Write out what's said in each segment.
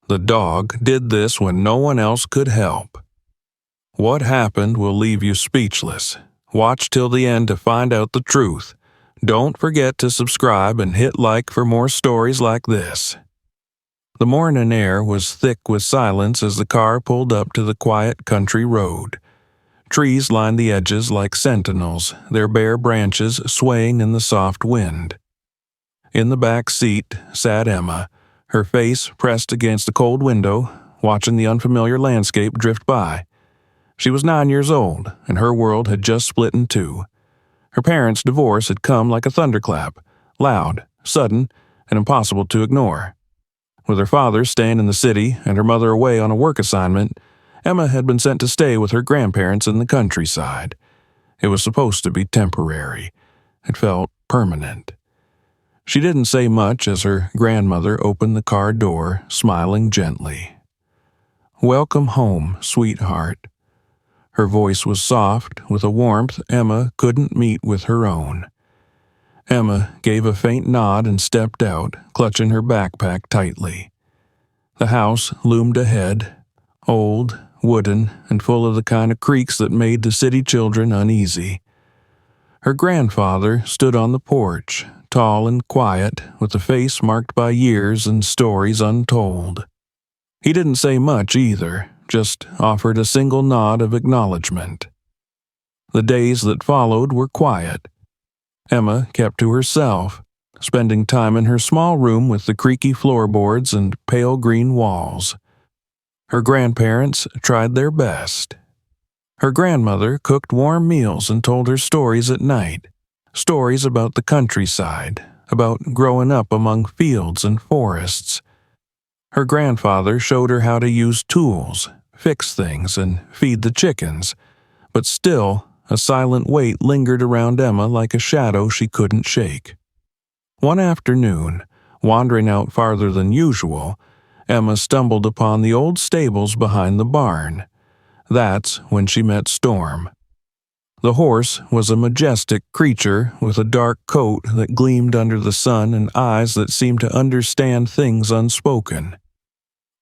The dog did this when no one else could help. What happened will leave you speechless. Watch till the end to find out the truth. Don't forget to subscribe and hit like for more stories like this. The morning air was thick with silence as the car pulled up to the quiet country road. Trees lined the edges like sentinels, their bare branches swaying in the soft wind. In the back seat sat Emma, her face pressed against the cold window, watching the unfamiliar landscape drift by. She was 9 years old, and her world had just split in two. Her parents' divorce had come like a thunderclap, loud, sudden, and impossible to ignore. With her father staying in the city and her mother away on a work assignment, Emma had been sent to stay with her grandparents in the countryside. It was supposed to be temporary. It felt permanent. She didn't say much as her grandmother opened the car door, smiling gently. "Welcome home, sweetheart." Her voice was soft, with a warmth Emma couldn't meet with her own. Emma gave a faint nod and stepped out, clutching her backpack tightly. The house loomed ahead, old, wooden, and full of the kind of creaks that made the city children uneasy. Her grandfather stood on the porch, tall and quiet, with a face marked by years and stories untold. He didn't say much either, just offered a single nod of acknowledgement. The days that followed were quiet. Emma kept to herself, spending time in her small room with the creaky floorboards and pale green walls. Her grandparents tried their best. Her grandmother cooked warm meals and told her stories at night, stories about the countryside, about growing up among fields and forests. Her grandfather showed her how to use tools, fix things, and feed the chickens, but still, a silent weight lingered around Emma like a shadow she couldn't shake. One afternoon, wandering out farther than usual, Emma stumbled upon the old stables behind the barn. That's when she met Storm. The horse was a majestic creature with a dark coat that gleamed under the sun and eyes that seemed to understand things unspoken.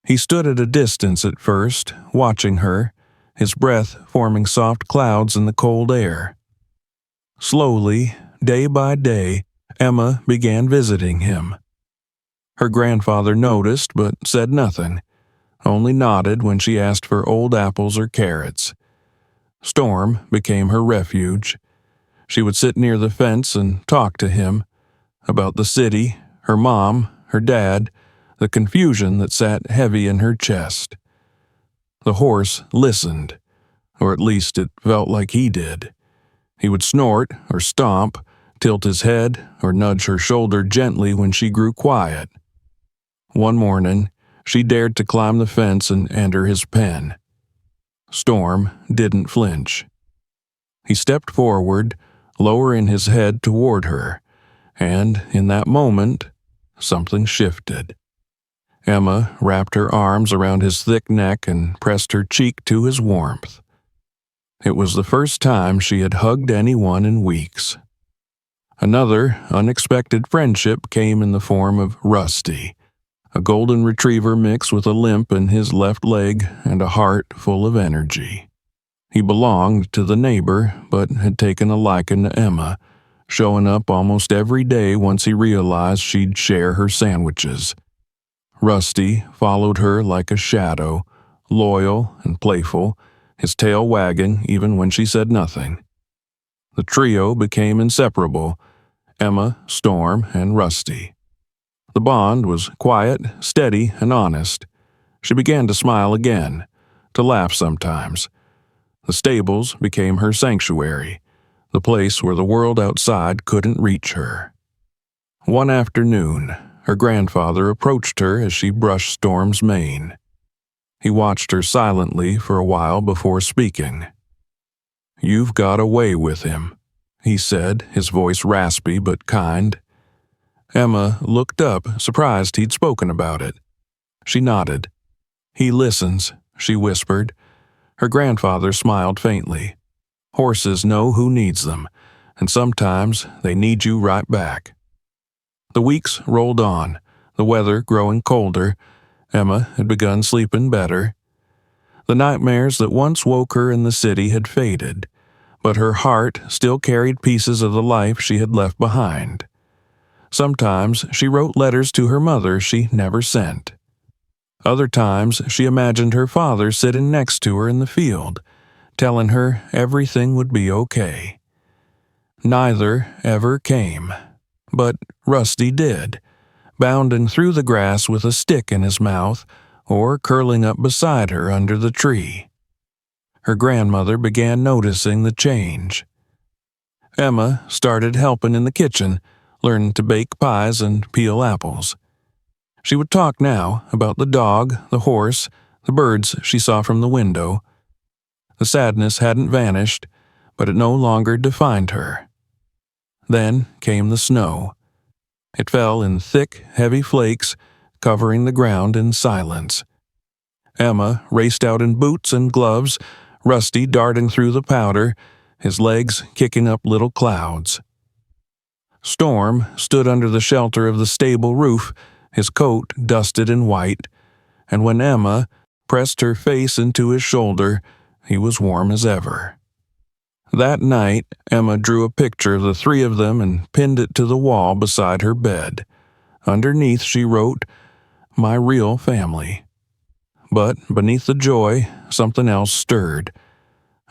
He stood at a distance at first, watching her, his breath forming soft clouds in the cold air. Slowly, day by day, Emma began visiting him. Her grandfather noticed but said nothing, only nodded when she asked for old apples or carrots. Storm became her refuge. She would sit near the fence and talk to him about the city, her mom, her dad, the confusion that sat heavy in her chest. The horse listened, or at least it felt like he did. He would snort or stomp, tilt his head, or nudge her shoulder gently when she grew quiet. One morning, she dared to climb the fence and enter his pen. Storm didn't flinch. He stepped forward, lowering his head toward her, and in that moment, something shifted. Emma wrapped her arms around his thick neck and pressed her cheek to his warmth. It was the first time she had hugged anyone in weeks. Another unexpected friendship came in the form of Rusty, a golden retriever mix with a limp in his left leg and a heart full of energy. He belonged to the neighbor, but had taken a liking to Emma, showing up almost every day once he realized she'd share her sandwiches. Rusty followed her like a shadow, loyal and playful, his tail wagging even when she said nothing. The trio became inseparable: Emma, Storm, and Rusty. The bond was quiet, steady, and honest. She began to smile again, to laugh sometimes. The stables became her sanctuary, the place where the world outside couldn't reach her. One afternoon, her grandfather approached her as she brushed Storm's mane. He watched her silently for a while before speaking. "You've got away with him," he said, his voice raspy but kind. Emma looked up, surprised he'd spoken about it. She nodded. "He listens," she whispered. Her grandfather smiled faintly. "Horses know who needs them, and sometimes they need you right back." The weeks rolled on, the weather growing colder. Emma had begun sleeping better. The nightmares that once woke her in the city had faded, but her heart still carried pieces of the life she had left behind. Sometimes she wrote letters to her mother she never sent. Other times she imagined her father sitting next to her in the field, telling her everything would be okay. Neither ever came, but Rusty did, bounding through the grass with a stick in his mouth or curling up beside her under the tree. Her grandmother began noticing the change. Emma started helping in the kitchen, learning to bake pies and peel apples. She would talk now about the dog, the horse, the birds she saw from the window. The sadness hadn't vanished, but it no longer defined her. Then came the snow. It fell in thick, heavy flakes, covering the ground in silence. Emma raced out in boots and gloves, Rusty darting through the powder, his legs kicking up little clouds. Storm stood under the shelter of the stable roof, his coat dusted and white, and when Emma pressed her face into his shoulder, he was warm as ever. That night, Emma drew a picture of the three of them and pinned it to the wall beside her bed. Underneath she wrote, "My real family." But beneath the joy, something else stirred.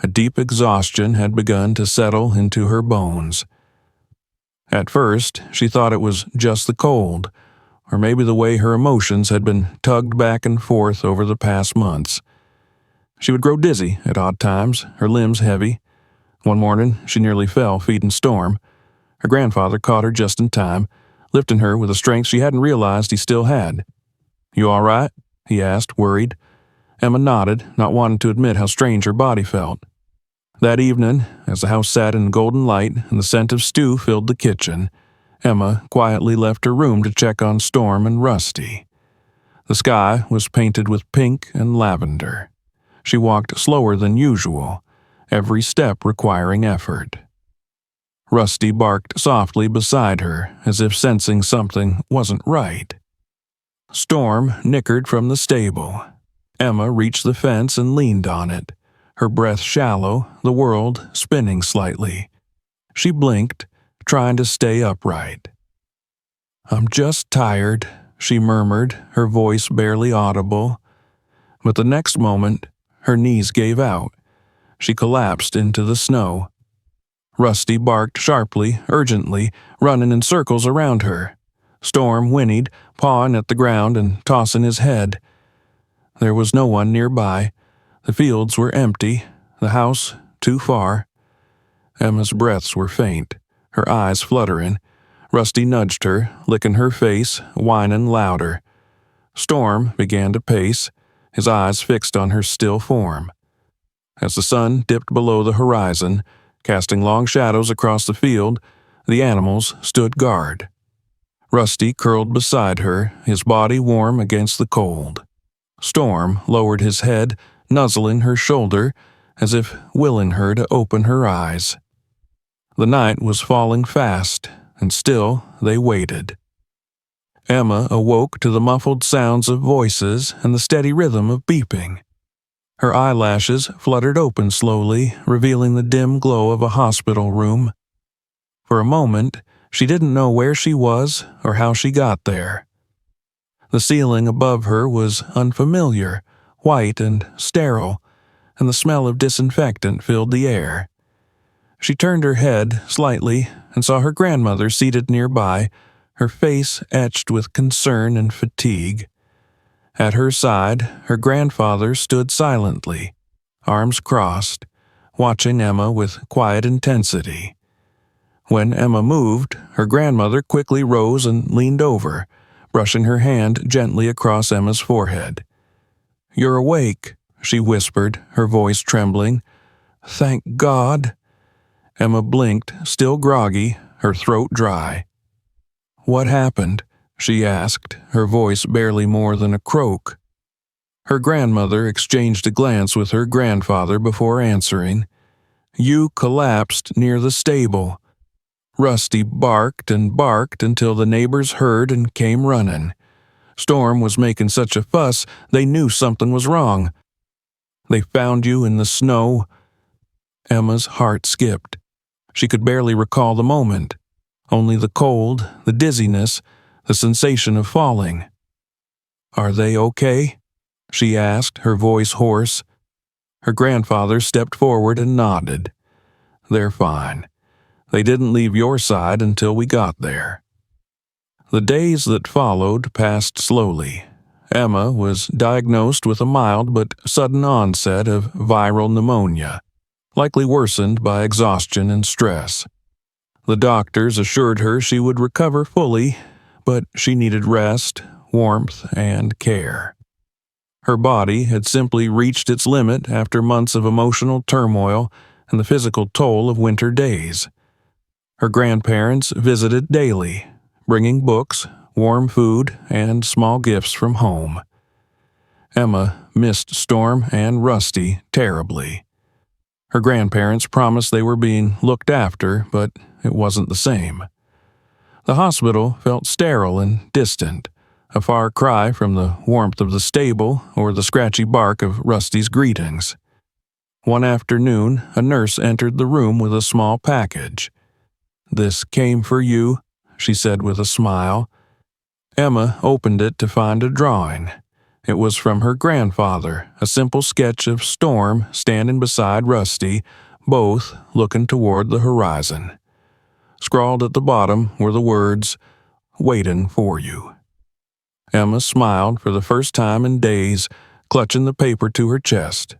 A deep exhaustion had begun to settle into her bones. At first, she thought it was just the cold, or maybe the way her emotions had been tugged back and forth over the past months. She would grow dizzy at odd times, her limbs heavy. One morning, she nearly fell feeding Storm. Her grandfather caught her just in time, lifting her with a strength she hadn't realized he still had. "You all right?" he asked, worried. Emma nodded, not wanting to admit how strange her body felt. That evening, as the house sat in golden light and the scent of stew filled the kitchen, Emma quietly left her room to check on Storm and Rusty. The sky was painted with pink and lavender. She walked slower than usual, every step requiring effort. Rusty barked softly beside her, as if sensing something wasn't right. Storm nickered from the stable. Emma reached the fence and leaned on it, her breath shallow, the world spinning slightly. She blinked, trying to stay upright. "I'm just tired," she murmured, her voice barely audible. But the next moment, her knees gave out. She collapsed into the snow. Rusty barked sharply, urgently, running in circles around her. Storm whinnied, pawing at the ground and tossing his head. There was no one nearby. The fields were empty, the house too far. Emma's breaths were faint, her eyes fluttering. Rusty nudged her, licking her face, whining louder. Storm began to pace, his eyes fixed on her still form. As the sun dipped below the horizon, casting long shadows across the field, the animals stood guard. Rusty curled beside her, his body warm against the cold. Storm lowered his head, nuzzling her shoulder, as if willing her to open her eyes. The night was falling fast, and still they waited. Emma awoke to the muffled sounds of voices and the steady rhythm of beeping. Her eyelashes fluttered open slowly, revealing the dim glow of a hospital room. For a moment, she didn't know where she was or how she got there. The ceiling above her was unfamiliar, white and sterile, and the smell of disinfectant filled the air. She turned her head slightly and saw her grandmother seated nearby, her face etched with concern and fatigue. At her side, her grandfather stood silently, arms crossed, watching Emma with quiet intensity. When Emma moved, her grandmother quickly rose and leaned over, brushing her hand gently across Emma's forehead. "You're awake," she whispered, her voice trembling. "Thank God." Emma blinked, still groggy, her throat dry. "What happened?" she asked, her voice barely more than a croak. Her grandmother exchanged a glance with her grandfather before answering. "You collapsed near the stable." Rusty barked and barked until the neighbors heard and came running. Storm was making such a fuss they knew something was wrong. They found you in the snow. Emma's heart skipped. She could barely recall the moment. Only the cold, the dizziness, the sensation of falling. "Are they okay?" she asked, her voice hoarse. Her grandfather stepped forward and nodded. "They're fine. They didn't leave your side until we got there." The days that followed passed slowly. Emma was diagnosed with a mild but sudden onset of viral pneumonia, likely worsened by exhaustion and stress. The doctors assured her she would recover fully, but she needed rest, warmth, and care. Her body had simply reached its limit after months of emotional turmoil and the physical toll of winter days. Her grandparents visited daily, bringing books, warm food, and small gifts from home. Emma missed Storm and Rusty terribly. Her grandparents promised they were being looked after, but it wasn't the same. The hospital felt sterile and distant, a far cry from the warmth of the stable or the scratchy bark of Rusty's greetings. One afternoon, a nurse entered the room with a small package. "This came for you," she said with a smile. Emma opened it to find a drawing. It was from her grandfather, a simple sketch of Storm standing beside Rusty, both looking toward the horizon. Scrawled at the bottom were the words, "Waiting for you." Emma smiled for the first time in days, clutching the paper to her chest.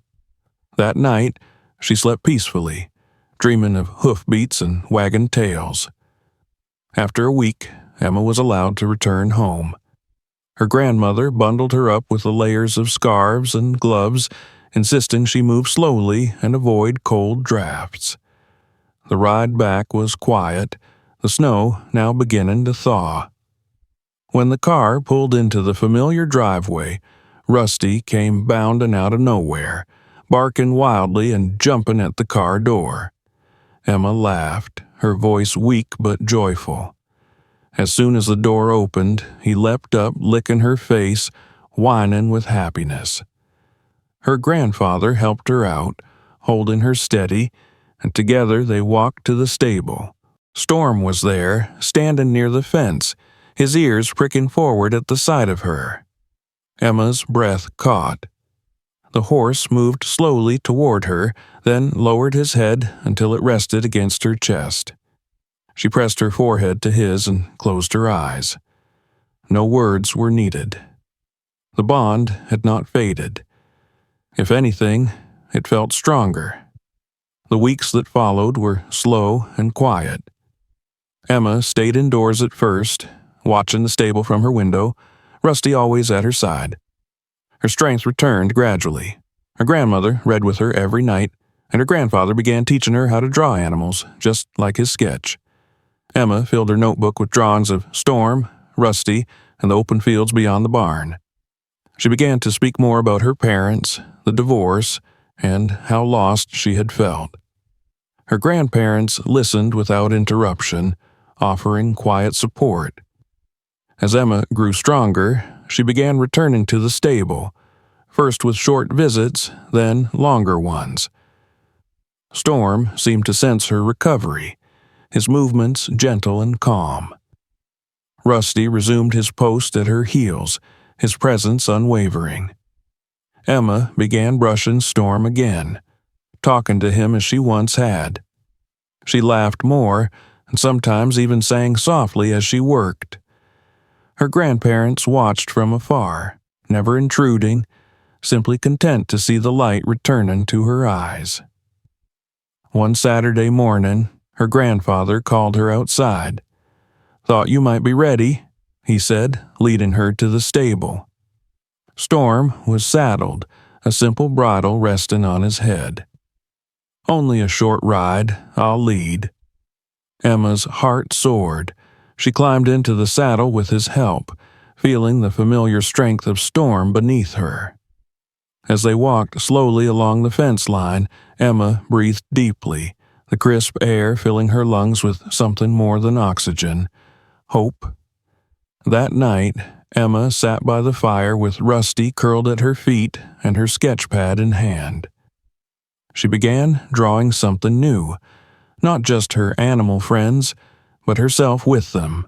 That night, she slept peacefully, dreaming of hoofbeats and wagging tails. After a week, Emma was allowed to return home. Her grandmother bundled her up with the layers of scarves and gloves, insisting she move slowly and avoid cold drafts. The ride back was quiet, the snow now beginning to thaw. When the car pulled into the familiar driveway, Rusty came bounding out of nowhere, barking wildly and jumping at the car door. Emma laughed, her voice weak but joyful. As soon as the door opened, he leapt up, licking her face, whining with happiness. Her grandfather helped her out, holding her steady, and together they walked to the stable. Storm was there, standing near the fence, his ears pricking forward at the sight of her. Emma's breath caught. The horse moved slowly toward her, then lowered his head until it rested against her chest. She pressed her forehead to his and closed her eyes. No words were needed. The bond had not faded. If anything, it felt stronger. The weeks that followed were slow and quiet. Emma stayed indoors at first, watching the stable from her window, Rusty always at her side. Her strength returned gradually. Her grandmother read with her every night, and her grandfather began teaching her how to draw animals, just like his sketch. Emma filled her notebook with drawings of Storm, Rusty, and the open fields beyond the barn. She began to speak more about her parents, the divorce, and how lost she had felt. Her grandparents listened without interruption, offering quiet support. As Emma grew stronger, she began returning to the stable, first with short visits, then longer ones. Storm seemed to sense her recovery, his movements gentle and calm. Rusty resumed his post at her heels, his presence unwavering. Emma began brushing Storm again, talking to him as she once had. She laughed more, and sometimes even sang softly as she worked. Her grandparents watched from afar, never intruding, simply content to see the light returning to her eyes. One Saturday morning, her grandfather called her outside. "Thought you might be ready," he said, leading her to the stable. Storm was saddled, a simple bridle resting on his head. "Only a short ride, I'll lead." Emma's heart soared. She climbed into the saddle with his help, feeling the familiar strength of Storm beneath her. As they walked slowly along the fence line, Emma breathed deeply, the crisp air filling her lungs with something more than oxygen. Hope. That night, Emma sat by the fire with Rusty curled at her feet and her sketch pad in hand. She began drawing something new, not just her animal friends, but herself with them.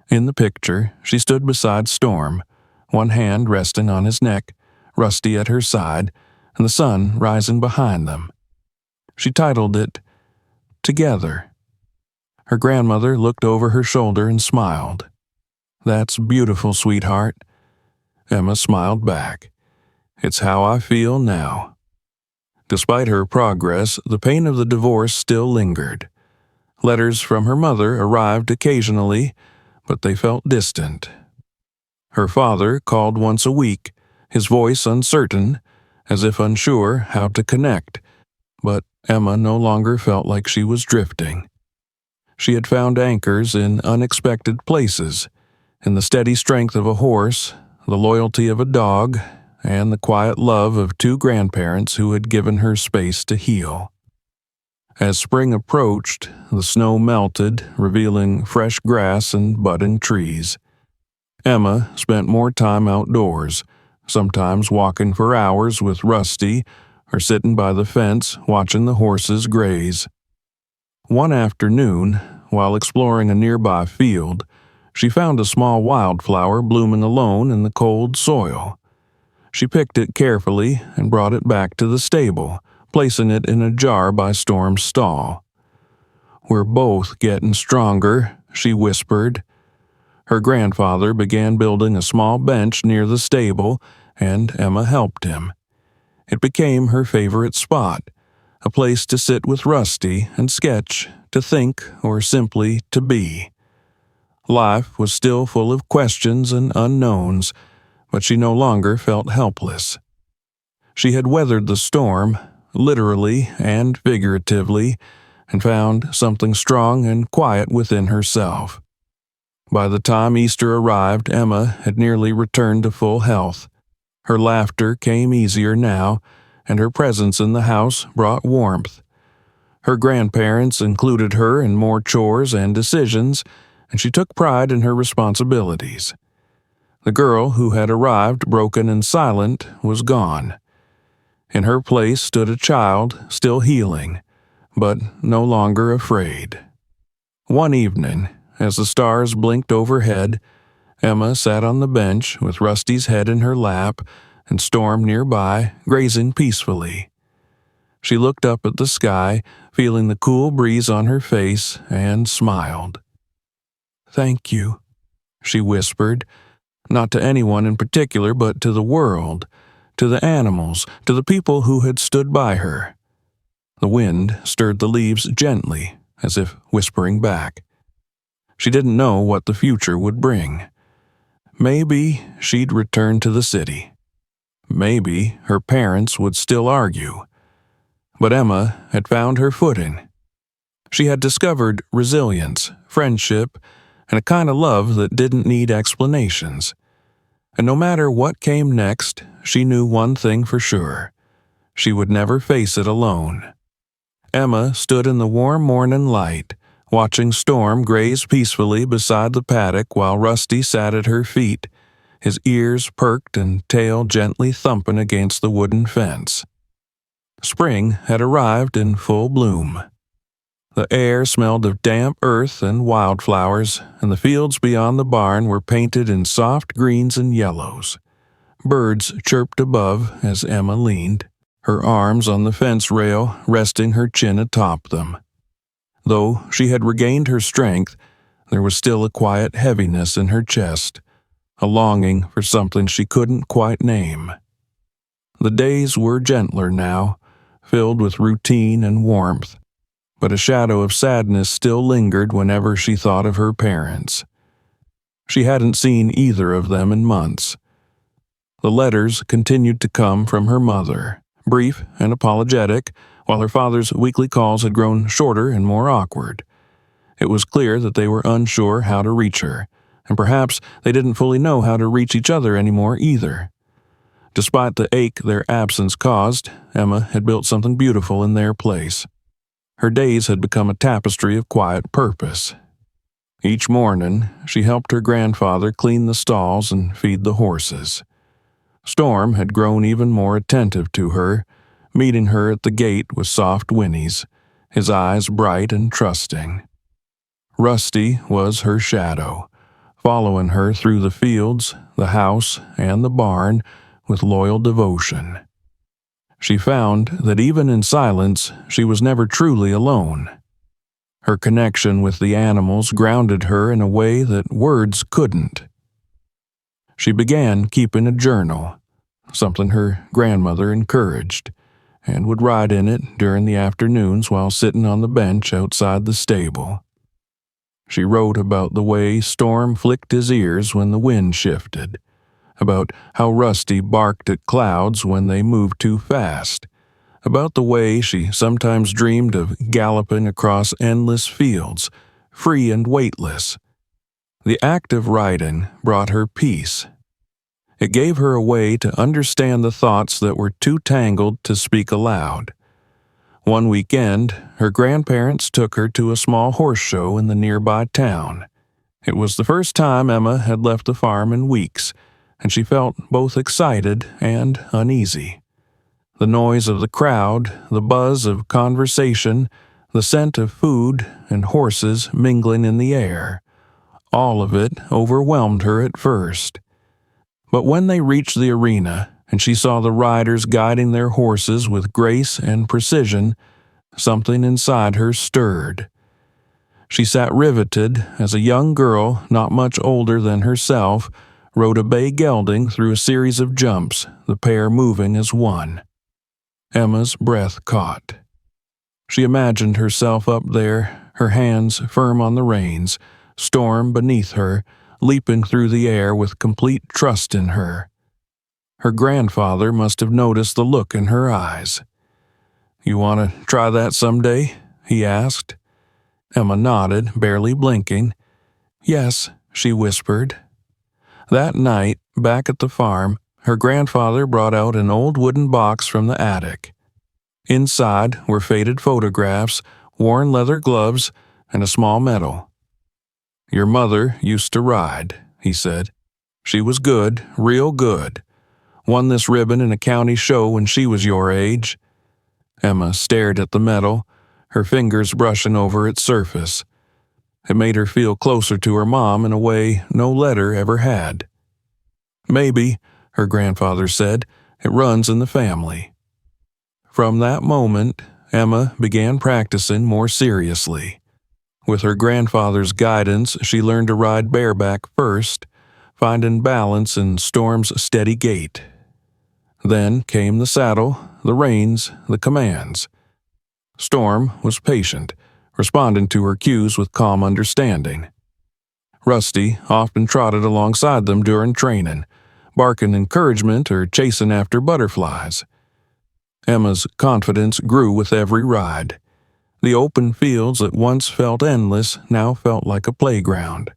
In the picture, she stood beside Storm, one hand resting on his neck, Rusty at her side, and the sun rising behind them. She titled it, Together. Her grandmother looked over her shoulder and smiled. "That's beautiful, sweetheart." Emma smiled back. "It's how I feel now." Despite her progress, the pain of the divorce still lingered. Letters from her mother arrived occasionally, but they felt distant. Her father called once a week, his voice uncertain, as if unsure how to connect, but Emma no longer felt like she was drifting. She had found anchors in unexpected places, in the steady strength of a horse, the loyalty of a dog, and the quiet love of two grandparents who had given her space to heal. As spring approached, the snow melted, revealing fresh grass and budding trees. Emma spent more time outdoors, sometimes walking for hours with Rusty or sitting by the fence watching the horses graze. One afternoon, while exploring a nearby field, she found a small wildflower blooming alone in the cold soil. She picked it carefully and brought it back to the stable, placing it in a jar by Storm's stall. "We're both getting stronger," she whispered. Her grandfather began building a small bench near the stable, and Emma helped him. It became her favorite spot, a place to sit with Rusty and sketch, to think, or simply to be. Life was still full of questions and unknowns, but she no longer felt helpless. She had weathered the storm, literally and figuratively, and found something strong and quiet within herself. By the time Easter arrived, Emma had nearly returned to full health. Her laughter came easier now, and her presence in the house brought warmth. Her grandparents included her in more chores and decisions, and she took pride in her responsibilities. The girl who had arrived broken and silent was gone. In her place stood a child, still healing, but no longer afraid. One evening, as the stars blinked overhead, Emma sat on the bench with Rusty's head in her lap and Storm nearby, grazing peacefully. She looked up at the sky, feeling the cool breeze on her face, and smiled. "Thank you," she whispered, not to anyone in particular, but to the world, to the animals, to the people who had stood by her. The wind stirred the leaves gently, as if whispering back. She didn't know what the future would bring. Maybe she'd return to the city. Maybe her parents would still argue. But Emma had found her footing. She had discovered resilience, friendship, and a kind of love that didn't need explanations. And no matter what came next, she knew one thing for sure. She would never face it alone. Emma stood in the warm morning light, watching Storm graze peacefully beside the paddock while Rusty sat at her feet, his ears perked and tail gently thumping against the wooden fence. Spring had arrived in full bloom. The air smelled of damp earth and wildflowers, and the fields beyond the barn were painted in soft greens and yellows. Birds chirped above as Emma leaned, her arms on the fence rail resting her chin atop them. Though she had regained her strength, there was still a quiet heaviness in her chest, a longing for something she couldn't quite name. The days were gentler now, filled with routine and warmth, but a shadow of sadness still lingered whenever she thought of her parents. She hadn't seen either of them in months. The letters continued to come from her mother, brief and apologetic, while her father's weekly calls had grown shorter and more awkward. It was clear that they were unsure how to reach her, and perhaps they didn't fully know how to reach each other anymore either. Despite the ache their absence caused, Emma had built something beautiful in their place. Her days had become a tapestry of quiet purpose. Each morning, she helped her grandfather clean the stalls and feed the horses. Storm had grown even more attentive to her, meeting her at the gate with soft whinnies, his eyes bright and trusting. Rusty was her shadow, following her through the fields, the house, and the barn with loyal devotion. She found that even in silence, she was never truly alone. Her connection with the animals grounded her in a way that words couldn't. She began keeping a journal, something her grandmother encouraged, and would write in it during the afternoons while sitting on the bench outside the stable. She wrote about the way Storm flicked his ears when the wind shifted, about how Rusty barked at clouds when they moved too fast, about the way she sometimes dreamed of galloping across endless fields, free and weightless. The act of writing brought her peace. It gave her a way to understand the thoughts that were too tangled to speak aloud. One weekend, her grandparents took her to a small horse show in the nearby town. It was the first time Emma had left the farm in weeks, and she felt both excited and uneasy. The noise of the crowd, the buzz of conversation, the scent of food and horses mingling in the air, all of it overwhelmed her at first. But when they reached the arena and she saw the riders guiding their horses with grace and precision, something inside her stirred. She sat riveted as a young girl not much older than herself rode a bay gelding through a series of jumps, the pair moving as one. Emma's breath caught. She imagined herself up there, her hands firm on the reins, Storm beneath her, leaping through the air with complete trust in her. Her grandfather must have noticed the look in her eyes. "You want to try that someday?" he asked. Emma nodded, barely blinking. "Yes," she whispered. That night, back at the farm, her grandfather brought out an old wooden box from the attic. Inside were faded photographs, worn leather gloves, and a small medal. "Your mother used to ride," he said. "She was good, real good. Won this ribbon in a county show when she was your age." Emma stared at the medal, her fingers brushing over its surface. It made her feel closer to her mom in a way no letter ever had. "Maybe," her grandfather said, "it runs in the family." From that moment, Emma began practicing more seriously. With her grandfather's guidance, she learned to ride bareback first, finding balance in Storm's steady gait. Then came the saddle, the reins, the commands. Storm was patient, responding to her cues with calm understanding. Rusty often trotted alongside them during training, barking encouragement or chasing after butterflies. Emma's confidence grew with every ride. The open fields that once felt endless now felt like a playground,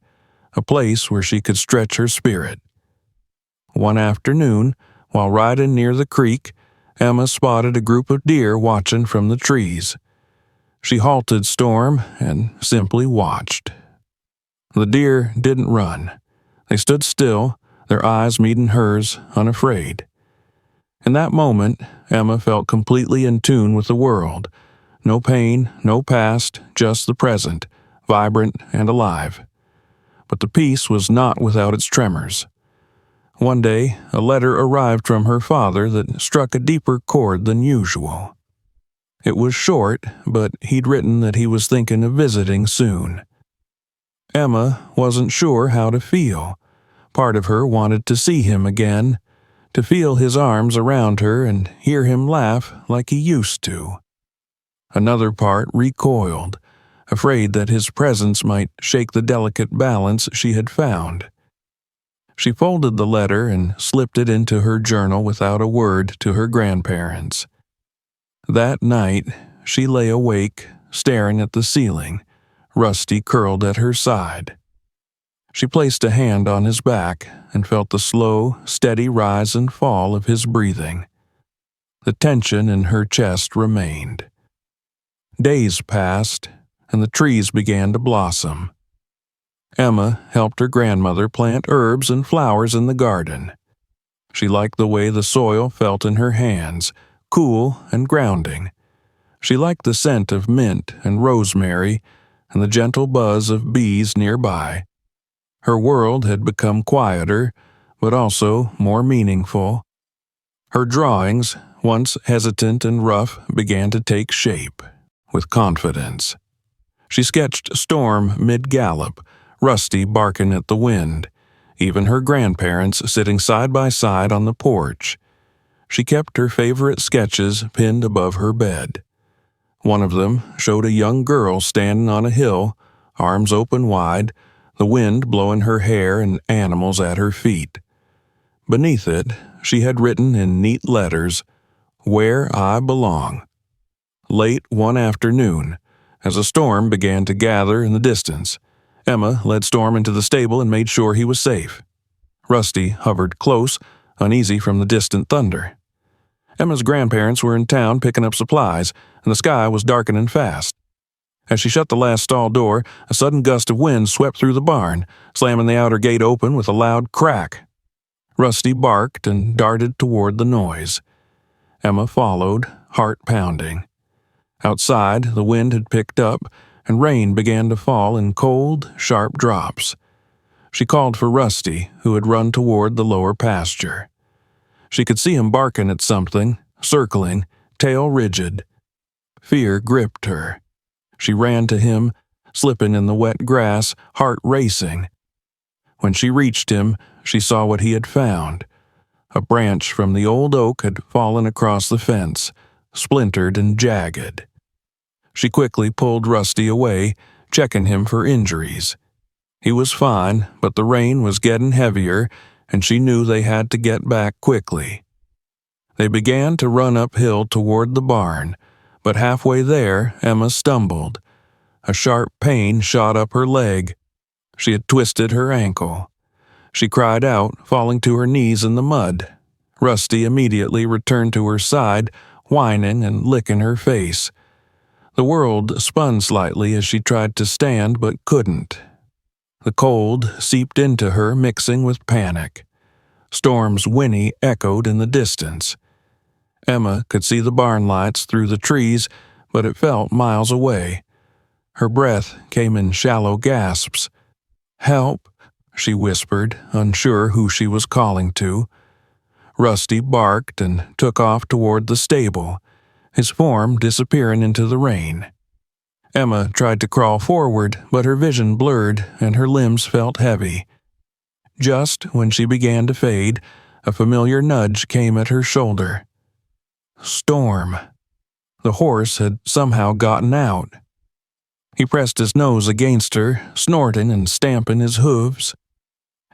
a place where she could stretch her spirit. One afternoon, while riding near the creek, Emma spotted a group of deer watching from the trees. She halted Storm and simply watched. The deer didn't run. They stood still, their eyes meeting hers, unafraid. In that moment, Emma felt completely in tune with the world. No pain, no past, just the present, vibrant and alive. But the peace was not without its tremors. One day, a letter arrived from her father that struck a deeper chord than usual. It was short, but he'd written that he was thinking of visiting soon. Emma wasn't sure how to feel. Part of her wanted to see him again, to feel his arms around her and hear him laugh like he used to. Another part recoiled, afraid that his presence might shake the delicate balance she had found. She folded the letter and slipped it into her journal without a word to her grandparents. That night, she lay awake, staring at the ceiling, Rusty curled at her side. She placed a hand on his back and felt the slow, steady rise and fall of his breathing. The tension in her chest remained. Days passed, and the trees began to blossom. Emma helped her grandmother plant herbs and flowers in the garden. She liked the way the soil felt in her hands, cool and grounding. She liked the scent of mint and rosemary and the gentle buzz of bees nearby. Her world had become quieter, but also more meaningful. Her drawings, once hesitant and rough, began to take shape, with confidence. She sketched Storm mid-gallop, Rusty barking at the wind, even her grandparents sitting side by side on the porch. She kept her favorite sketches pinned above her bed. One of them showed a young girl standing on a hill, arms open wide, the wind blowing her hair and animals at her feet. Beneath it, she had written in neat letters, "Where I Belong." Late one afternoon, as a storm began to gather in the distance, Emma led Storm into the stable and made sure he was safe. Rusty hovered close, uneasy from the distant thunder. Emma's grandparents were in town picking up supplies, and the sky was darkening fast. As she shut the last stall door, a sudden gust of wind swept through the barn, slamming the outer gate open with a loud crack. Rusty barked and darted toward the noise. Emma followed, heart pounding. Outside, the wind had picked up, and rain began to fall in cold, sharp drops. She called for Rusty, who had run toward the lower pasture. She could see him barking at something, circling, tail rigid. Fear gripped her. She ran to him, slipping in the wet grass, heart racing. When she reached him, she saw what he had found. A branch from the old oak had fallen across the fence, splintered and jagged. She quickly pulled Rusty away, checking him for injuries. He was fine, but the rain was getting heavier, and she knew they had to get back quickly. They began to run uphill toward the barn, but halfway there, Emma stumbled. A sharp pain shot up her leg. She had twisted her ankle. She cried out, falling to her knees in the mud. Rusty immediately returned to her side, whining and licking her face. The world spun slightly as she tried to stand but couldn't. The cold seeped into her, mixing with panic. Storm's whinny echoed in the distance. Emma could see the barn lights through the trees, but it felt miles away. Her breath came in shallow gasps. "Help," she whispered, unsure who she was calling to. Rusty barked and took off toward the stable, his form disappearing into the rain. Emma tried to crawl forward, but her vision blurred and her limbs felt heavy. Just when she began to fade, a familiar nudge came at her shoulder. Storm. The horse had somehow gotten out. He pressed his nose against her, snorting and stamping his hooves.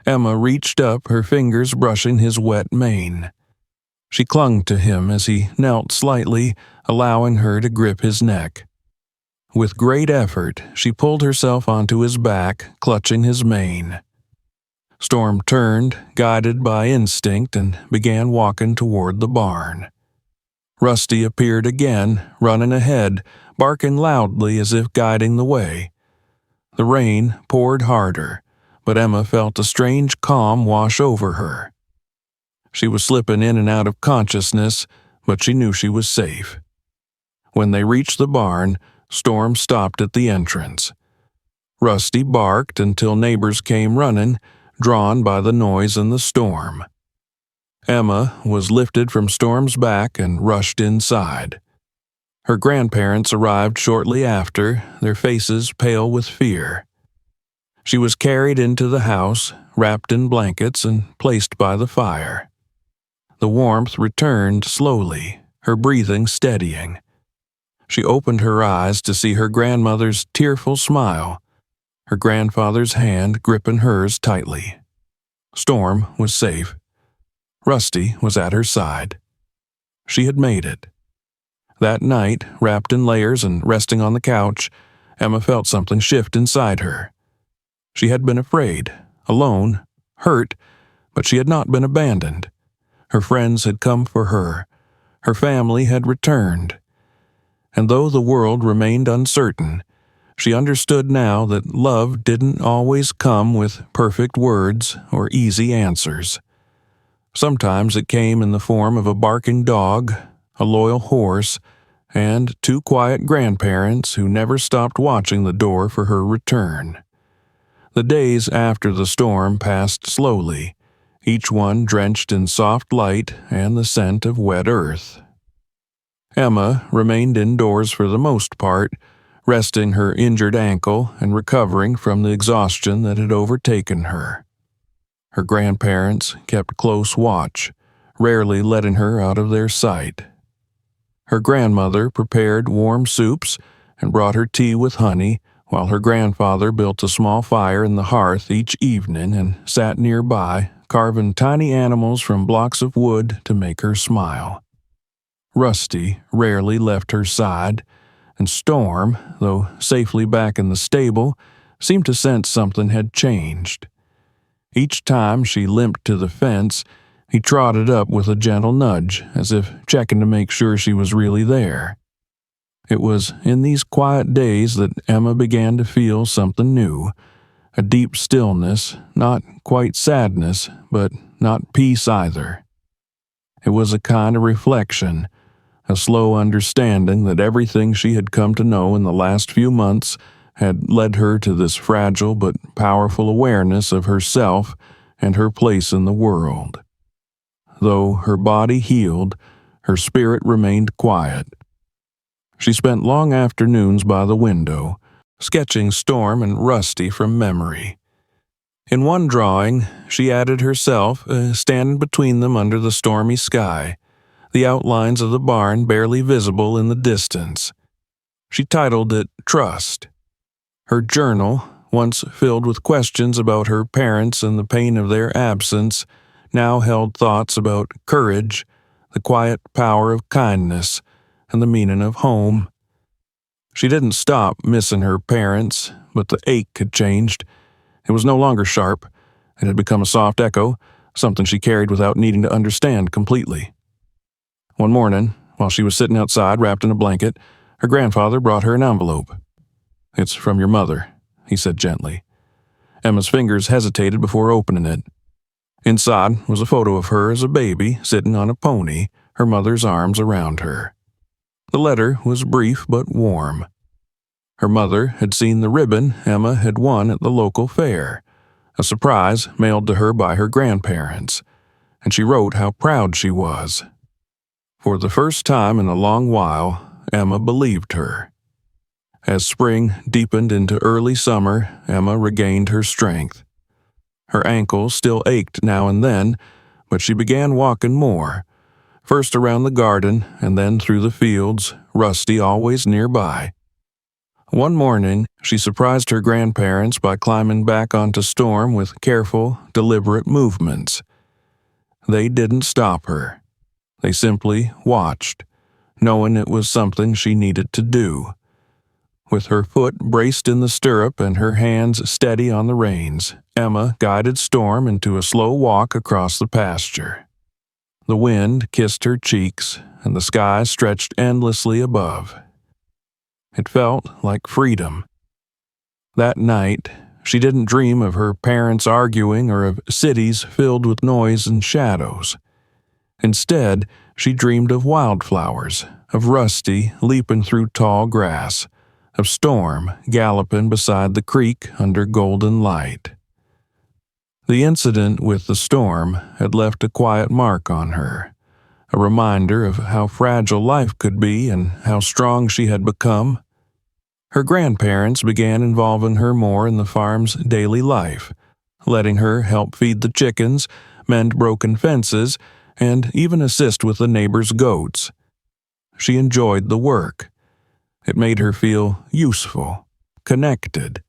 Emma reached up, her fingers brushing his wet mane. She clung to him as he knelt slightly, allowing her to grip his neck. With great effort, she pulled herself onto his back, clutching his mane. Storm turned, guided by instinct, and began walking toward the barn. Rusty appeared again, running ahead, barking loudly as if guiding the way. The rain poured harder, but Emma felt a strange calm wash over her. She was slipping in and out of consciousness, but she knew she was safe. When they reached the barn, Storm stopped at the entrance. Rusty barked until neighbors came running, drawn by the noise and the storm. Emma was lifted from Storm's back and rushed inside. Her grandparents arrived shortly after, their faces pale with fear. She was carried into the house, wrapped in blankets, and placed by the fire. The warmth returned slowly, her breathing steadying. She opened her eyes to see her grandmother's tearful smile, her grandfather's hand gripping hers tightly. Storm was safe. Rusty was at her side. She had made it. That night, wrapped in layers and resting on the couch, Emma felt something shift inside her. She had been afraid, alone, hurt, but she had not been abandoned. Her friends had come for her. Her family had returned. And though the world remained uncertain, She understood now that love didn't always come with perfect words or easy answers. Sometimes it came in the form of a barking dog, a loyal horse, and two quiet grandparents who never stopped watching the door for her return. The days after the storm passed slowly, each one drenched in soft light and the scent of wet earth. Emma remained indoors for the most part, resting her injured ankle and recovering from the exhaustion that had overtaken her. Her grandparents kept close watch, rarely letting her out of their sight. Her grandmother prepared warm soups and brought her tea with honey, while her grandfather built a small fire in the hearth each evening and sat nearby, carving tiny animals from blocks of wood to make her smile. Rusty rarely left her side, and Storm, though safely back in the stable, seemed to sense something had changed. Each time she limped to the fence, he trotted up with a gentle nudge, as if checking to make sure she was really there. It was in these quiet days that Emma began to feel something new, a deep stillness, not quite sadness, but not peace either. It was a kind of reflection, a slow understanding that everything she had come to know in the last few months had led her to this fragile but powerful awareness of herself and her place in the world. Though her body healed, her spirit remained quiet. She spent long afternoons by the window, sketching Storm and Rusty from memory. In one drawing, she added herself, standing between them under the stormy sky, the outlines of the barn barely visible in the distance. She titled it Trust. Her journal, once filled with questions about her parents and the pain of their absence, now held thoughts about courage, the quiet power of kindness, and the meaning of home. She didn't stop missing her parents, but the ache had changed. It was no longer sharp. It had become a soft echo, something she carried without needing to understand completely. One morning, while she was sitting outside wrapped in a blanket, her grandfather brought her an envelope. "It's from your mother," he said gently. Emma's fingers hesitated before opening it. Inside was a photo of her as a baby sitting on a pony, her mother's arms around her. The letter was brief but warm. Her mother had seen the ribbon Emma had won at the local fair, a surprise mailed to her by her grandparents, and she wrote how proud she was. For the first time in a long while, Emma believed her. As spring deepened into early summer, Emma regained her strength. Her ankles still ached now and then, but she began walking more, first around the garden and then through the fields, Rusty always nearby. One morning, she surprised her grandparents by climbing back onto Storm with careful, deliberate movements. They didn't stop her. They simply watched, knowing it was something she needed to do. With her foot braced in the stirrup and her hands steady on the reins, Emma guided Storm into a slow walk across the pasture. The wind kissed her cheeks, and the sky stretched endlessly above. It felt like freedom. That night, she didn't dream of her parents arguing or of cities filled with noise and shadows. Instead, she dreamed of wildflowers, of Rusty leaping through tall grass, of Storm galloping beside the creek under golden light. The incident with the storm had left a quiet mark on her, a reminder of how fragile life could be and how strong she had become. Her grandparents began involving her more in the farm's daily life, letting her help feed the chickens, mend broken fences, and even assist with the neighbors' goats. She enjoyed the work. It made her feel useful, connected.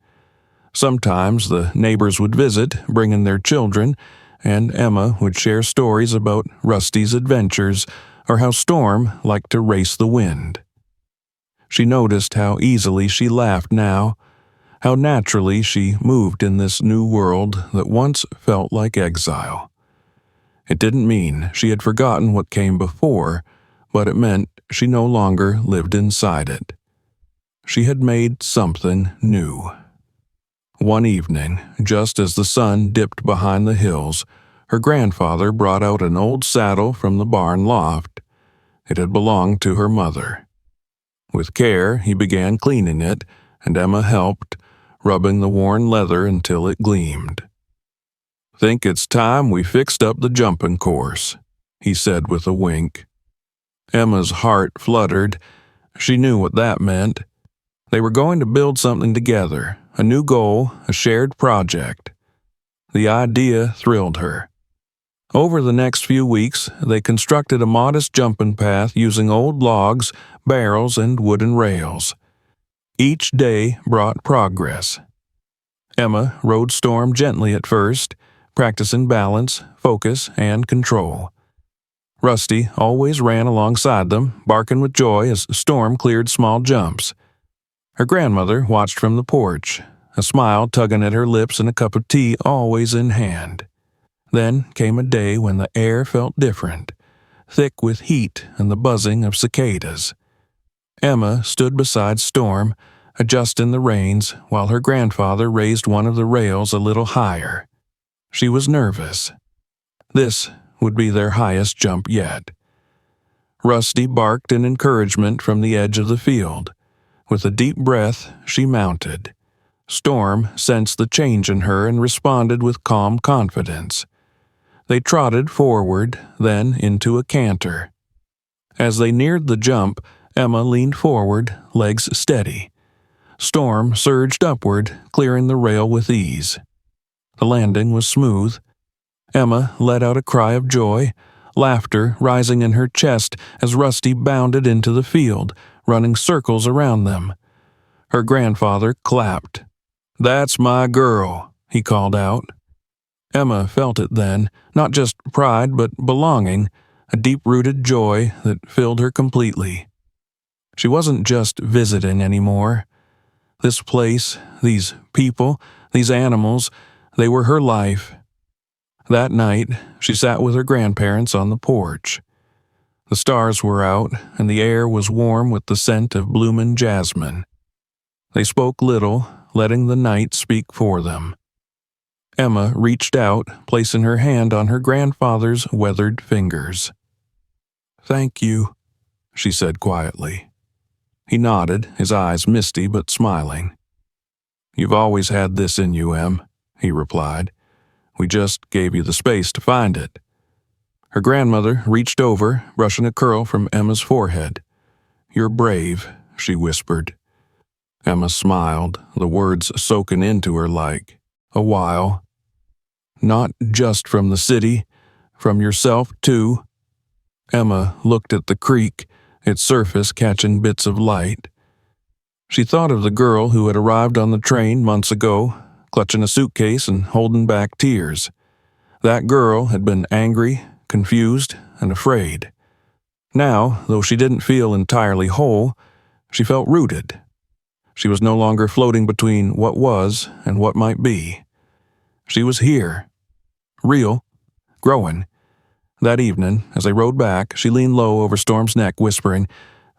Sometimes the neighbors would visit, bringing their children, and Emma would share stories about Rusty's adventures or how Storm liked to race the wind. She noticed how easily she laughed now, how naturally she moved in this new world that once felt like exile. It didn't mean she had forgotten what came before, but it meant she no longer lived inside it. she had made something new. One evening, just as the sun dipped behind the hills, her grandfather brought out an old saddle from the barn loft. It had belonged to her mother. With care, he began cleaning it, and Emma helped, rubbing the worn leather until it gleamed. "Think it's time we fixed up the jumping course," he said with a wink. Emma's heart fluttered. She knew what that meant. They were going to build something together, a new goal, a shared project. The idea thrilled her. Over the next few weeks, they constructed a modest jumping path using old logs, barrels, and wooden rails. Each day brought progress. Emma rode Storm gently at first, practicing balance, focus, and control. Rusty always ran alongside them, barking with joy as Storm cleared small jumps. Her grandmother watched from the porch, a smile tugging at her lips and a cup of tea always in hand. Then came a day when the air felt different, thick with heat and the buzzing of cicadas. Emma stood beside Storm, adjusting the reins, while her grandfather raised one of the rails a little higher. She was nervous. This would be their highest jump yet. Rusty barked in encouragement from the edge of the field. With a deep breath, she mounted. Storm sensed the change in her and responded with calm confidence. They trotted forward, then into a canter. As they neared the jump, Emma leaned forward, legs steady. Storm surged upward, clearing the rail with ease. The landing was smooth. Emma let out a cry of joy, laughter rising in her chest as Rusty bounded into the field, running circles around them. Her grandfather clapped. "That's my girl," he called out. Emma felt it then, not just pride but belonging, a deep-rooted joy that filled her completely. She wasn't just visiting anymore. This place, these people, these animals, they were her life. That night, she sat with her grandparents on the porch. The stars were out, and the air was warm with the scent of bloomin' jasmine. They spoke little, letting the night speak for them. Emma reached out, placing her hand on her grandfather's weathered fingers. "Thank you," she said quietly. He nodded, his eyes misty but smiling. "You've always had this in you, Em," he replied. "We just gave you the space to find it." Her grandmother reached over, brushing a curl from Emma's forehead. "You're brave," she whispered. Emma smiled, the words soaking into her like, "A while." "Not just from the city, from yourself, too." Emma looked at the creek, its surface catching bits of light. She thought of the girl who had arrived on the train months ago, clutching a suitcase and holding back tears. That girl had been angry, confused, and afraid. Now, though she didn't feel entirely whole, she felt rooted. She was no longer floating between what was and what might be. She was here, real, growing. That evening, as they rode back, she leaned low over Storm's neck, whispering,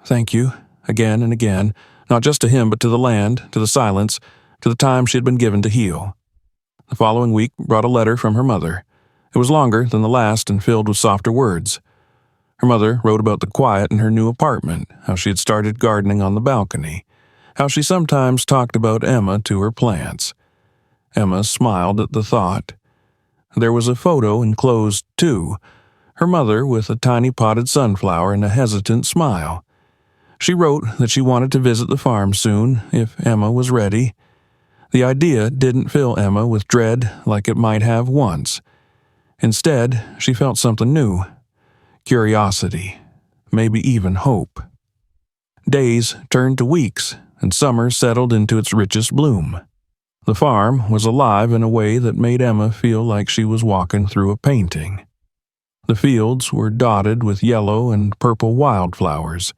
"Thank you," again and again, not just to him but to the land, to the silence, to the time she had been given to heal. The following week brought a letter from her mother. It was longer than the last and filled with softer words. Her mother wrote about the quiet in her new apartment, how she had started gardening on the balcony, how she sometimes talked about Emma to her plants. Emma smiled at the thought. There was a photo enclosed, too, her mother with a tiny potted sunflower and a hesitant smile. She wrote that she wanted to visit the farm soon, if Emma was ready. The idea didn't fill Emma with dread like it might have once. Instead, she felt something new. Curiosity, maybe even hope. Days turned to weeks, and summer settled into its richest bloom. The farm was alive in a way that made Emma feel like she was walking through a painting. The fields were dotted with yellow and purple wildflowers.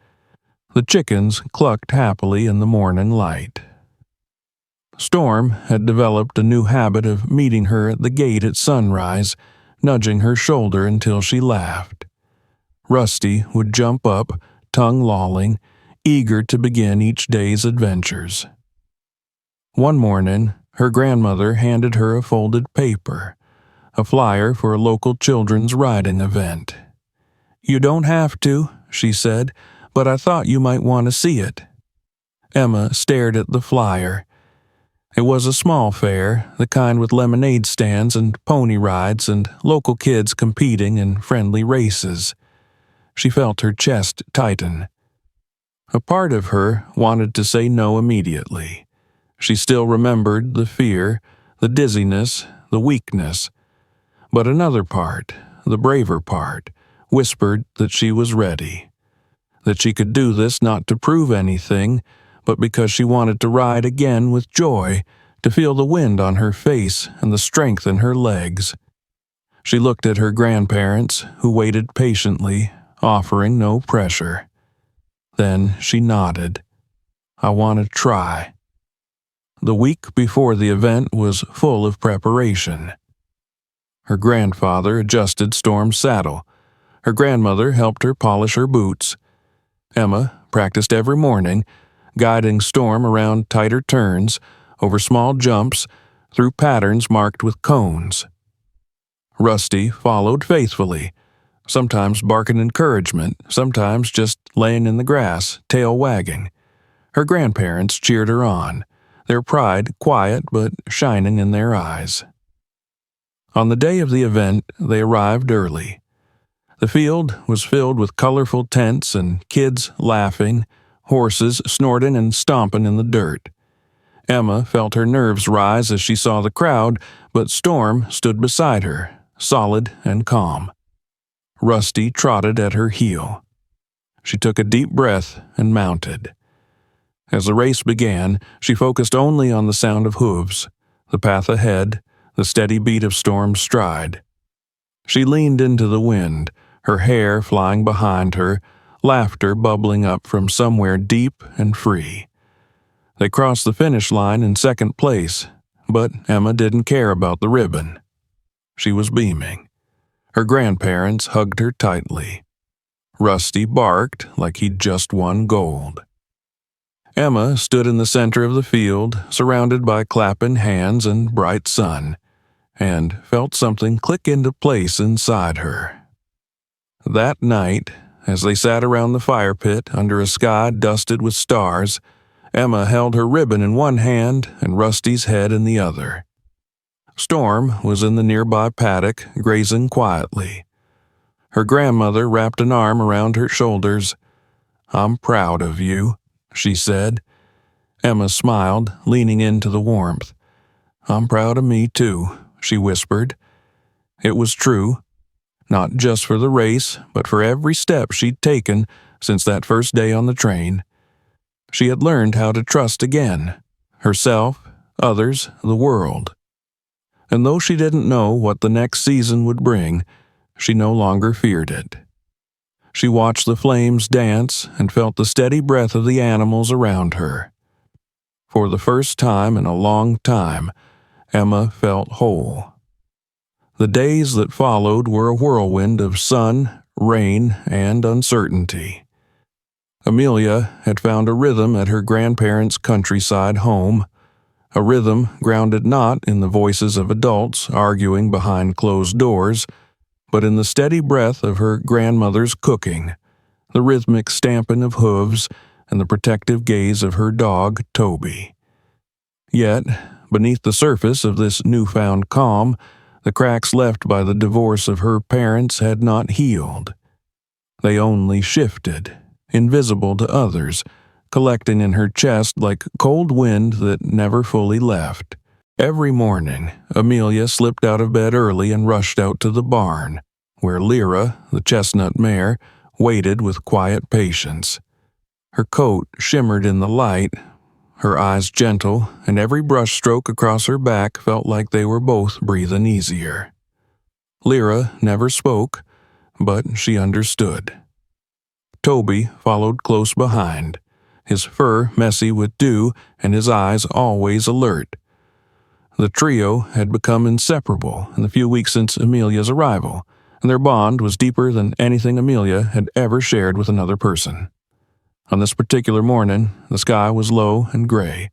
The chickens clucked happily in the morning light. Storm had developed a new habit of meeting her at the gate at sunrise, nudging her shoulder until she laughed. Rusty would jump up, tongue lolling, eager to begin each day's adventures. One morning, her grandmother handed her a folded paper, a flyer for a local children's riding event. "You don't have to," she said, "but I thought you might want to see it." Emma stared at the flyer. It was a small fair, the kind with lemonade stands and pony rides and local kids competing in friendly races. She felt her chest tighten. A part of her wanted to say no immediately. She still remembered the fear, the dizziness, the weakness. But another part, the braver part, whispered that she was ready. That she could do this not to prove anything, but because she wanted to ride again with joy, to feel the wind on her face and the strength in her legs. She looked at her grandparents, who waited patiently, offering no pressure. Then she nodded. "I want to try." The week before the event was full of preparation. Her grandfather adjusted Storm's saddle. Her grandmother helped her polish her boots. Emma practiced every morning, guiding Storm around tighter turns, over small jumps, through patterns marked with cones. Rusty followed faithfully, sometimes barking encouragement, sometimes just laying in the grass, tail wagging. Her grandparents cheered her on, their pride quiet but shining in their eyes. On the day of the event, they arrived early. The field was filled with colorful tents and kids laughing, horses snorting and stomping in the dirt. Emma felt her nerves rise as she saw the crowd, but Storm stood beside her, solid and calm. Rusty trotted at her heel. She took a deep breath and mounted. As the race began, she focused only on the sound of hooves, the path ahead, the steady beat of Storm's stride. She leaned into the wind, her hair flying behind her, laughter bubbling up from somewhere deep and free. They crossed the finish line in second place, but Emma didn't care about the ribbon. She was beaming. Her grandparents hugged her tightly. Rusty barked like he'd just won gold. Emma stood in the center of the field, surrounded by clapping hands and bright sun, and felt something click into place inside her. That night, as they sat around the fire pit under a sky dusted with stars, Emma held her ribbon in one hand and Rusty's head in the other. Storm was in the nearby paddock, grazing quietly. Her grandmother wrapped an arm around her shoulders. "I'm proud of you," she said. Emma smiled, leaning into the warmth. "I'm proud of me, too," she whispered. It was true. Not just for the race, but for every step she'd taken since that first day on the train. She had learned how to trust again, herself, others, the world. And though she didn't know what the next season would bring, she no longer feared it. She watched the flames dance and felt the steady breath of the animals around her. For the first time in a long time, Emma felt whole. The days that followed were a whirlwind of sun, rain, and uncertainty. Amelia had found a rhythm at her grandparents' countryside home, a rhythm grounded not in the voices of adults arguing behind closed doors, but in the steady breath of her grandmother's cooking, the rhythmic stamping of hooves, and the protective gaze of her dog, Toby. Yet, beneath the surface of this newfound calm, the cracks left by the divorce of her parents had not healed. They only shifted, invisible to others, collecting in her chest like cold wind that never fully left. Every morning, Amelia slipped out of bed early and rushed out to the barn, where Lyra, the chestnut mare, waited with quiet patience. Her coat shimmered in the light, her eyes gentle, and every brush stroke across her back felt like they were both breathing easier. Lyra never spoke, but she understood. Toby followed close behind, his fur messy with dew and his eyes always alert. The trio had become inseparable in the few weeks since Amelia's arrival, and their bond was deeper than anything Amelia had ever shared with another person. On this particular morning, the sky was low and gray.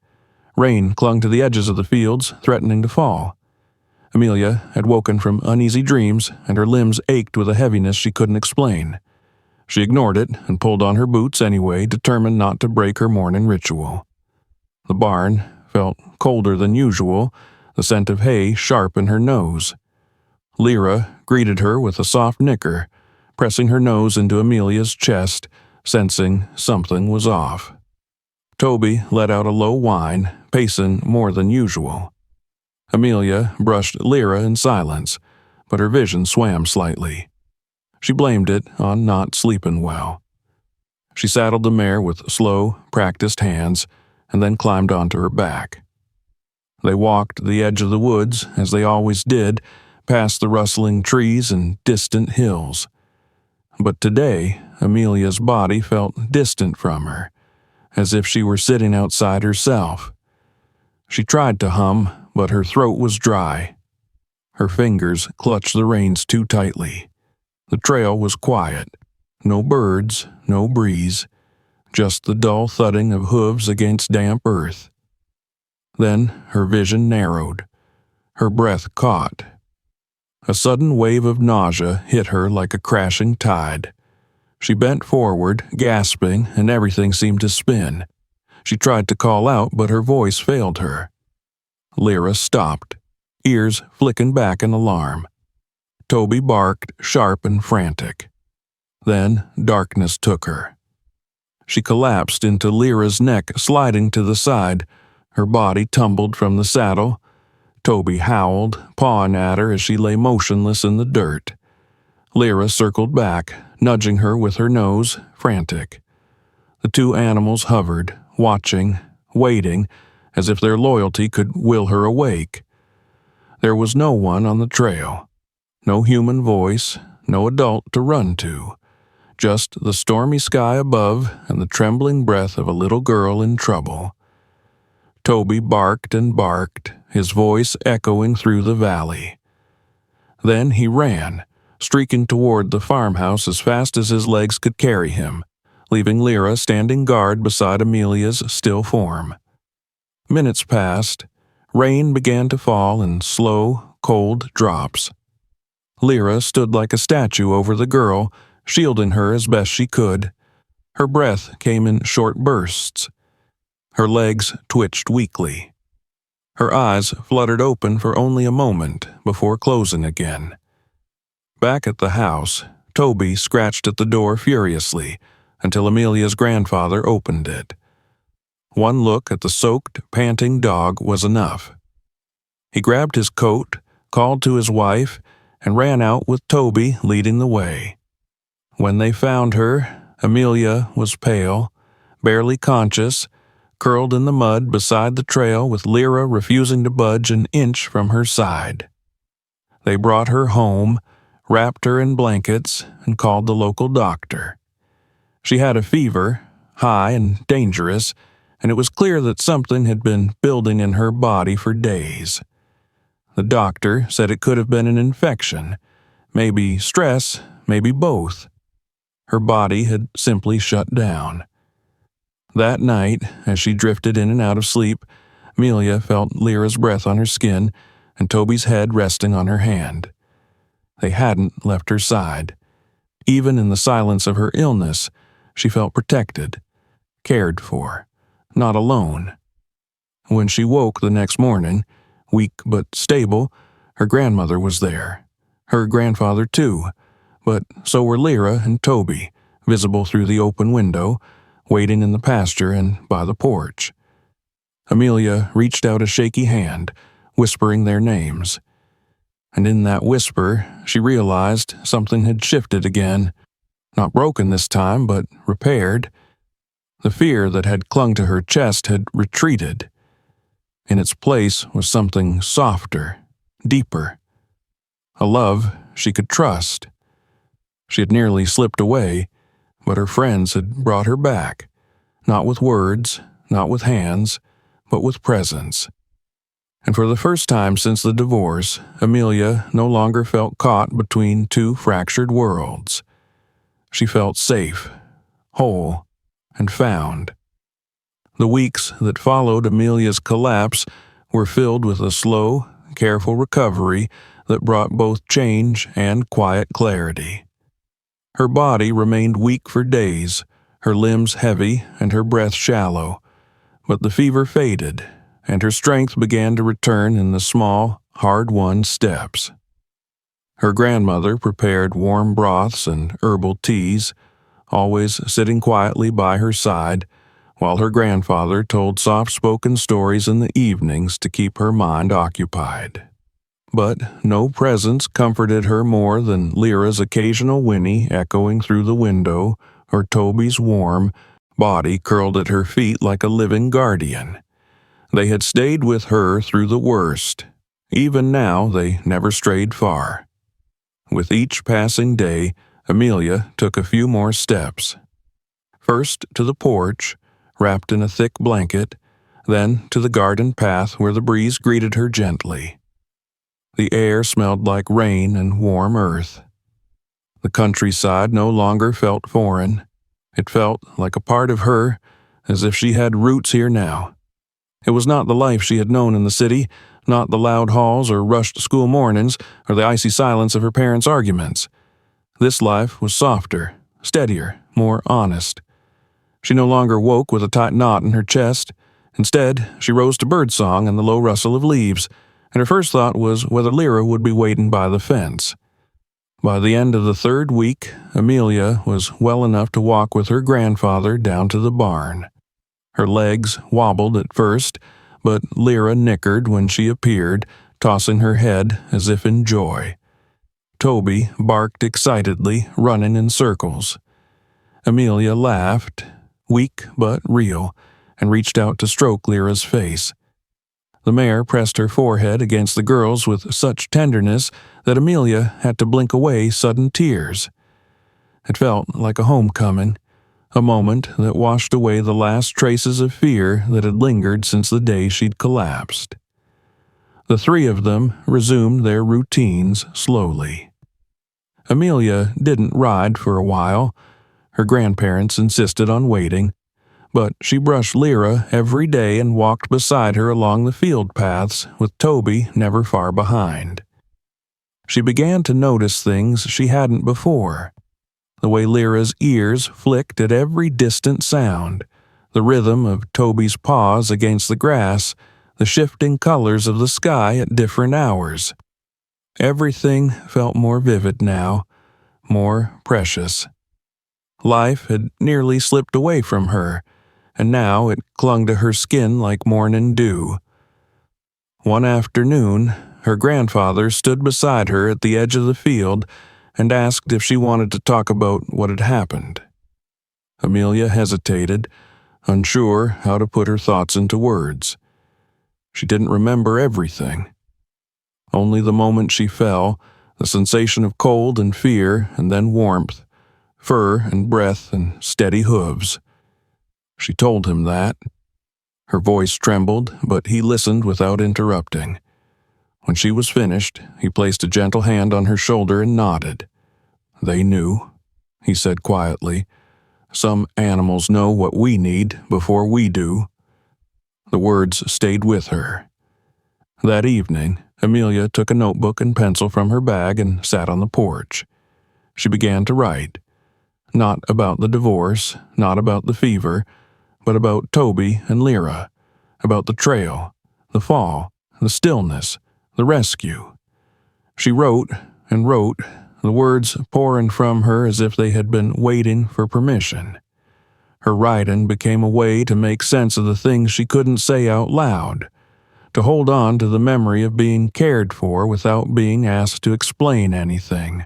Rain clung to the edges of the fields, threatening to fall. Amelia had woken from uneasy dreams, and her limbs ached with a heaviness she couldn't explain. She ignored it and pulled on her boots anyway, determined not to break her morning ritual. The barn felt colder than usual, the scent of hay sharp in her nose. Lyra greeted her with a soft nicker, pressing her nose into Amelia's chest, sensing something was off. Toby let out a low whine, pacing more than usual. Amelia brushed Lyra in silence, but her vision swam slightly. She blamed it on not sleeping well. She saddled the mare with slow, practiced hands, and then climbed onto her back. They walked the edge of the woods, as they always did, past the rustling trees and distant hills. But today, Amelia's body felt distant from her, as if she were sitting outside herself. She tried to hum, but her throat was dry. Her fingers clutched the reins too tightly. The trail was quiet. No birds, no breeze, just the dull thudding of hooves against damp earth. Then her vision narrowed. Her breath caught. A sudden wave of nausea hit her like a crashing tide. She bent forward, gasping, and everything seemed to spin. She tried to call out, but her voice failed her. Lyra stopped, ears flicking back in alarm. Toby barked, sharp and frantic. Then darkness took her. She collapsed into Lyra's neck, sliding to the side. Her body tumbled from the saddle. Toby howled, pawing at her as she lay motionless in the dirt. Lyra circled back, nudging her with her nose, frantic. The two animals hovered, watching, waiting, as if their loyalty could will her awake. There was no one on the trail. No human voice, no adult to run to. Just the stormy sky above and the trembling breath of a little girl in trouble. Toby barked and barked, his voice echoing through the valley. Then he ran, streaking toward the farmhouse as fast as his legs could carry him, leaving Lyra standing guard beside Amelia's still form. Minutes passed. Rain began to fall in slow, cold drops. Lyra stood like a statue over the girl, shielding her as best she could. Her breath came in short bursts. Her legs twitched weakly. Her eyes fluttered open for only a moment before closing again. Back at the house, Toby scratched at the door furiously until Amelia's grandfather opened it. One look at the soaked, panting dog was enough. He grabbed his coat, called to his wife, and ran out with Toby leading the way. When they found her, Amelia was pale, barely conscious, curled in the mud beside the trail with Lyra refusing to budge an inch from her side. They brought her home, wrapped her in blankets, and called the local doctor. She had a fever, high and dangerous, and it was clear that something had been building in her body for days. The doctor said it could have been an infection, maybe stress, maybe both. Her body had simply shut down. That night, as she drifted in and out of sleep, Amelia felt Lyra's breath on her skin and Toby's head resting on her hand. They hadn't left her side. Even in the silence of her illness, she felt protected, cared for, not alone. When she woke the next morning, weak but stable, her grandmother was there. Her grandfather too, but so were Lyra and Toby, visible through the open window, waiting in the pasture and by the porch. Amelia reached out a shaky hand, whispering their names. And in that whisper, she realized something had shifted again. Not broken this time, but repaired. The fear that had clung to her chest had retreated. In its place was something softer, deeper. A love she could trust. She had nearly slipped away, but her friends had brought her back. Not with words, not with hands, but with presence. And for the first time since the divorce, Amelia no longer felt caught between two fractured worlds. She felt safe, whole, and found. The weeks that followed Amelia's collapse were filled with a slow, careful recovery that brought both change and quiet clarity. Her body remained weak for days, her limbs heavy and her breath shallow, but the fever faded, and her strength began to return in the small, hard-won steps. Her grandmother prepared warm broths and herbal teas, always sitting quietly by her side, while her grandfather told soft-spoken stories in the evenings to keep her mind occupied. But no presence comforted her more than Lyra's occasional whinny echoing through the window, or Toby's warm body curled at her feet like a living guardian. They had stayed with her through the worst. Even now, they never strayed far. With each passing day, Amelia took a few more steps. First to the porch, wrapped in a thick blanket, then to the garden path where the breeze greeted her gently. The air smelled like rain and warm earth. The countryside no longer felt foreign. It felt like a part of her, as if she had roots here now. It was not the life she had known in the city, not the loud halls or rushed school mornings, or the icy silence of her parents' arguments. This life was softer, steadier, more honest. She no longer woke with a tight knot in her chest. Instead, she rose to birdsong and the low rustle of leaves, and her first thought was whether Lyra would be waiting by the fence. By the end of the third week, Amelia was well enough to walk with her grandfather down to the barn. Her legs wobbled at first, but Lyra nickered when she appeared, tossing her head as if in joy. Toby barked excitedly, running in circles. Amelia laughed, weak but real, and reached out to stroke Lyra's face. The mare pressed her forehead against the girl's with such tenderness that Amelia had to blink away sudden tears. It felt like a homecoming, a moment that washed away the last traces of fear that had lingered since the day she'd collapsed. The three of them resumed their routines slowly. Amelia didn't ride for a while. Her grandparents insisted on waiting, but she brushed Lyra every day and walked beside her along the field paths, with Toby never far behind. She began to notice things she hadn't before. The way Lyra's ears flicked at every distant sound, the rhythm of Toby's paws against the grass, the shifting colors of the sky at different hours. Everything felt more vivid now, more precious. Life had nearly slipped away from her, and now it clung to her skin like morning dew. One afternoon, her grandfather stood beside her at the edge of the field and asked if she wanted to talk about what had happened. Amelia hesitated, unsure how to put her thoughts into words. She didn't remember everything. Only the moment she fell, the sensation of cold and fear, and then warmth, fur and breath and steady hooves. She told him that. Her voice trembled, but he listened without interrupting. When she was finished, he placed a gentle hand on her shoulder and nodded. "They knew," he said quietly. "Some animals know what we need before we do." The words stayed with her. That evening, Amelia took a notebook and pencil from her bag and sat on the porch. She began to write. Not about the divorce, not about the fever, but about Toby and Lyra, about the trail, the fall, the stillness, the rescue. She wrote and wrote, the words pouring from her as if they had been waiting for permission. Her writing became a way to make sense of the things she couldn't say out loud, to hold on to the memory of being cared for without being asked to explain anything.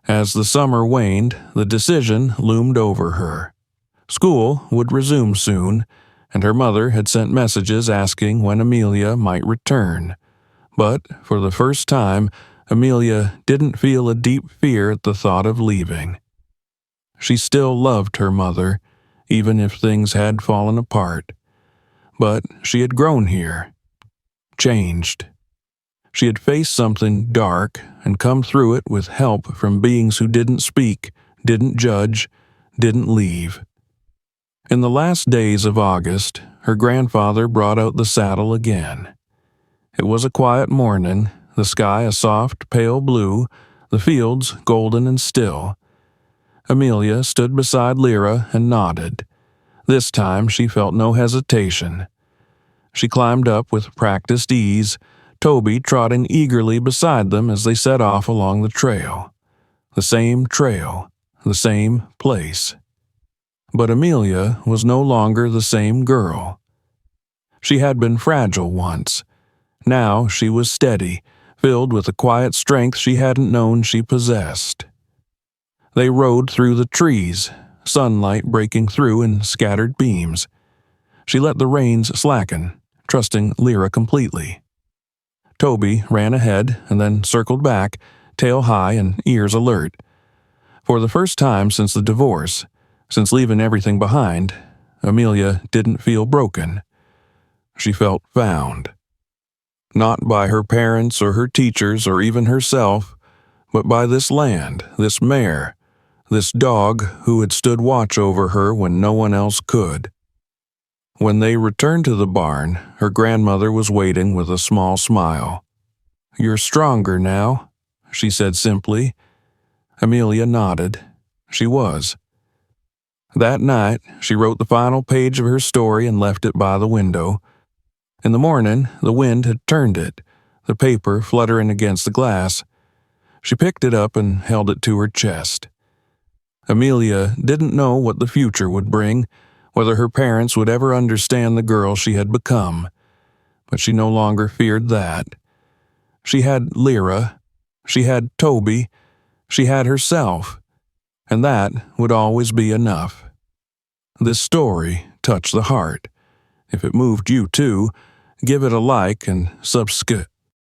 As the summer waned, the decision loomed over her. School would resume soon, and her mother had sent messages asking when Amelia might return. But, for the first time, Amelia didn't feel a deep fear at the thought of leaving. She still loved her mother, even if things had fallen apart. But she had grown here, changed. She had faced something dark and come through it with help from beings who didn't speak, didn't judge, didn't leave. In the last days of August, her grandfather brought out the saddle again. It was a quiet morning, the sky a soft, pale blue, the fields golden and still. Amelia stood beside Lyra and nodded. This time she felt no hesitation. She climbed up with practiced ease, Toby trotting eagerly beside them as they set off along the trail. The same trail, the same place. But Amelia was no longer the same girl. She had been fragile once. Now she was steady, filled with a quiet strength she hadn't known she possessed. They rode through the trees, sunlight breaking through in scattered beams. She let the reins slacken, trusting Lyra completely. Toby ran ahead and then circled back, tail high and ears alert. For the first time since the divorce, since leaving everything behind, Amelia didn't feel broken. She felt found. Not by her parents or her teachers or even herself, but by this land, this mare, this dog who had stood watch over her when no one else could. When they returned to the barn, her grandmother was waiting with a small smile. "You're stronger now," she said simply. Amelia nodded. She was. That night, she wrote the final page of her story and left it by the window. In the morning, the wind had turned it, the paper fluttering against the glass. She picked it up and held it to her chest. Amelia didn't know what the future would bring, whether her parents would ever understand the girl she had become. But she no longer feared that. She had Lyra, she had Toby, she had herself, and that would always be enough. This story touched the heart. If it moved you too, give it a like and subscribe.